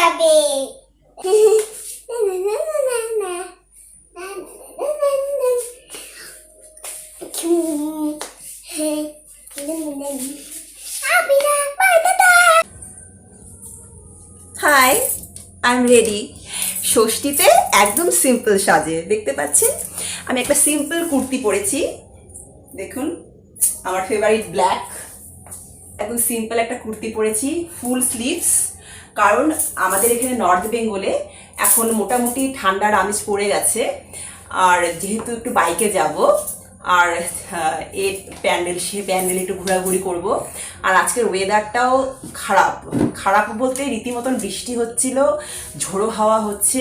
যাবে। Hi, I am ready. ষষ্ঠীতে একদম সিম্পল সাজে দেখতে পাচ্ছেন, আমি একটা সিম্পল কুর্তি পরেছি। দেখুন আমার ফেভারিট ব্ল্যাক, একদম সিম্পল একটা কুর্তি পরেছি, ফুল স্লিভস। কারণ আমাদের এখানে নর্থ বেঙ্গলে এখন মোটামুটি ঠান্ডার আমেজ পড়ে গেছে, আর যেহেতু একটু বাইকে যাব আর এই প্যান্ডেল একটু ঘোরাঘুরি করব। আর আজকের ওয়েদারটাও খারাপ বলতে রীতিমতন বৃষ্টি হচ্ছিল, ঝোড়ো হাওয়া হচ্ছে,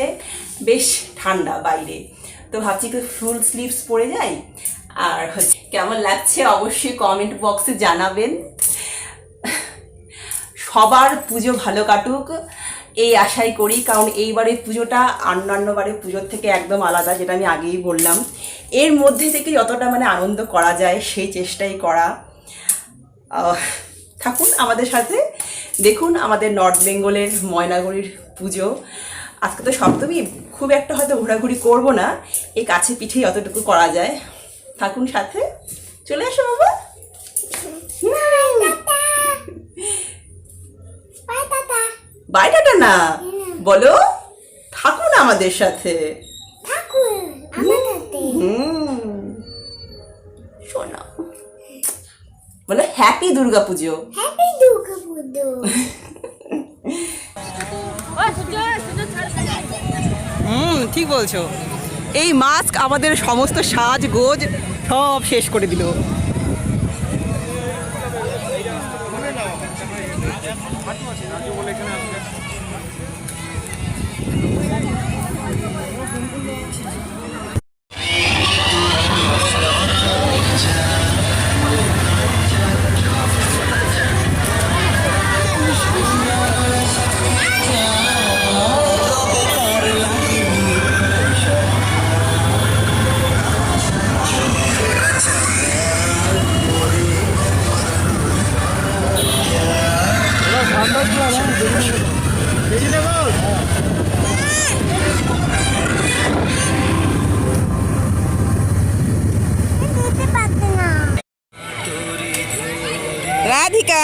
বেশ ঠান্ডা বাইরে। তো ভাবছি একটু ফুল স্লিভস পরে যাই। আর কেমন লাগছে অবশ্যই কমেন্ট বক্সে জানাবেন। সবার পুজো ভালো কাটুক এই আশাই করি, কারণ এইবারের পুজোটা অন্যান্য বারের পুজোর থেকে একদম আলাদা, যেটা আমি আগেই বললাম। এর মধ্যে থেকে যতটা আনন্দ করা যায় সেই চেষ্টাই করা। থাকুন আমাদের সাথে, দেখুন আমাদের নর্থ বেঙ্গলের ময়নাগুড়ির পুজো। আজকে তো সপ্তমী, খুব একটা হয়তো ঘোরাঘুরি করব না, এই কাছে পিঠেই যতটুকু করা যায়। থাকুন সাথে, চলে আসো বাবা। বাই টাটা না বলো, থাকুন আমাদের সাথে। শোনা বলো হ্যাপি দুর্গা পুজো। ঠিক বলছো। এই মাস্ক আমাদের সমস্ত সাজগোজ সব শেষ করে দিল। রাধিকা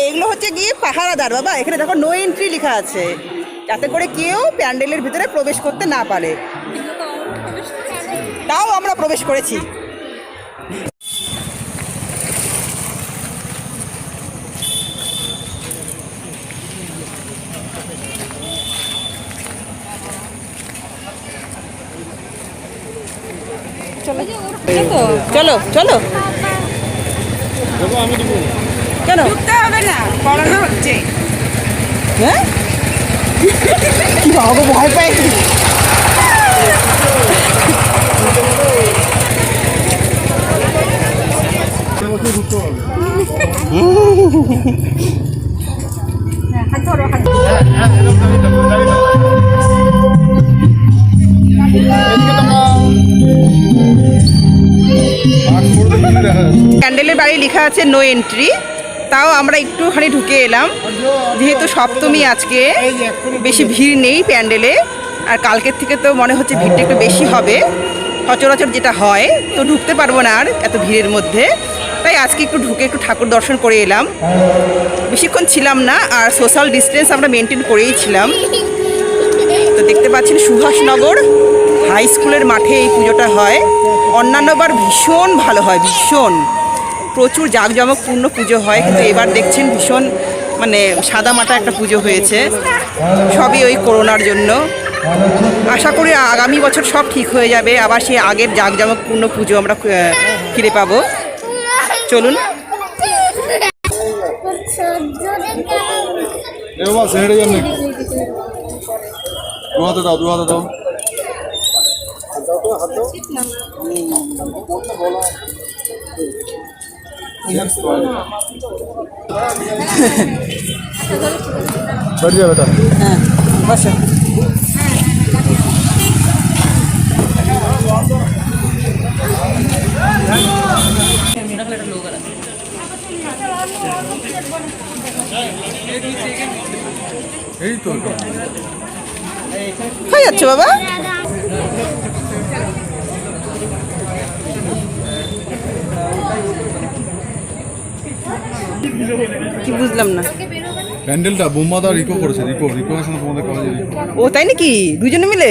এগুলো হচ্ছে গিয়ে পাহারাদার বাবা। এখানে দেখো নো এন্ট্রি লেখা আছে, যাতে করে কেউ প্যান্ডেলের ভিতরে প্রবেশ করতে না পারে। তাও আমরা প্রবেশ করেছি। চলো চলো কেন ঢুকতে হবে না, পড়ানো হচ্ছে। হ্যাঁ কি বাবা ভয় পাই। ক্যান্ডেলের বাড়ি লেখা আছে নো এন্ট্রি, তাও আমরা একটুখানি ঢুকে এলাম। যেহেতু সপ্তমী আজকে বেশি ভিড় নেই প্যান্ডেলে, আর কালকের থেকে তো মনে হচ্ছে ভিড়টা একটু বেশি হবে সচরাচর যেটা হয়, তো ঢুকতে পারবো না আর এত ভিড়ের মধ্যে। তাই আজকে একটু ঢুকে একটু ঠাকুর দর্শন করে এলাম। বেশিক্ষণ ছিলাম না, আর সোশ্যাল ডিস্টেন্স আমরা মেনটেন করেই ছিলাম। তো দেখতে পাচ্ছেন সুভাষনগর হাই স্কুলের মাঠে এই পুজোটা হয়। অন্যান্যবার ভীষণ ভালো হয়, ভীষণ প্রচুর জাঁকজমকপূর্ণ পুজো হয়, কিন্তু এবার দেখছেন ভীষণ মানে সাদামাটা একটা পুজো হয়েছে, সবই ওই করোনার জন্য। আশা করি আগামী বছর সব ঠিক হয়ে যাবে, আবার সেই আগের জাঁকজমকপূর্ণ পুজো আমরা ফিরে পাবো। চলুন। হ্যাঁ, বসো। এই তো কোথায় যাচ্ছ বাবা? কি বুঝলাম না। প্যান্ডেলটা বোমাদা রিকো করেছে, রিকোর সঙ্গে তোমাদের কলেজে ও তাই নাকি? দুজনে মিলে?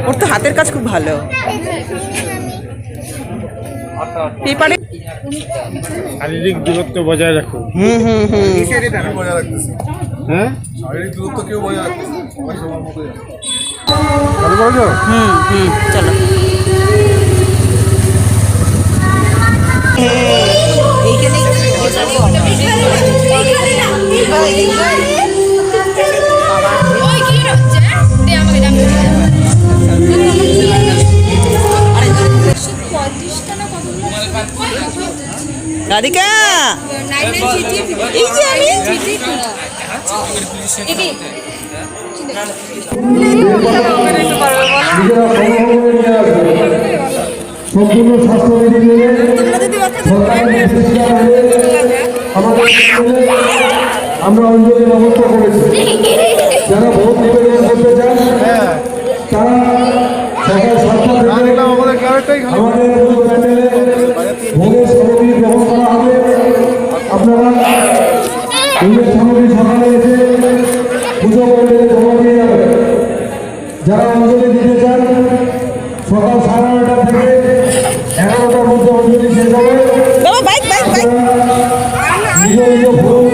ওর তো হাতের কাজ খুব ভালো। পেপারে শারীরিক দূরত্ব বজায় রাখো। বজায় রাখতেছি। হ্যাঁ, শারীরিক দূরত্ব কেউ বজায় রাখতেছি, সবাই সবার মতো চালু করেছো? চলো। রাধিকা, এই যে আমি সম্পূর্ণ স্বাস্থ্যবিধি মেনে আমরা অঞ্জলির ব্যবস্থা করেছি। যারা ভোট নিবেদন করতে চান তারা সকাল 7টা থেকে আমাদের প্যান্ডেলে ভোগের সামগ্রী গ্রহণ করা হবে। আপনারা ভোগের সামগ্রী সকালে এসে পুজো প্যান্ডেলে জমা দিয়ে যাবেন। যারা অঞ্জলি দিতে চান সকাল 9:30 থেকে 11টার মধ্যে অঞ্জলি শেষ হবে। বাইক নিজ নিজ ভোট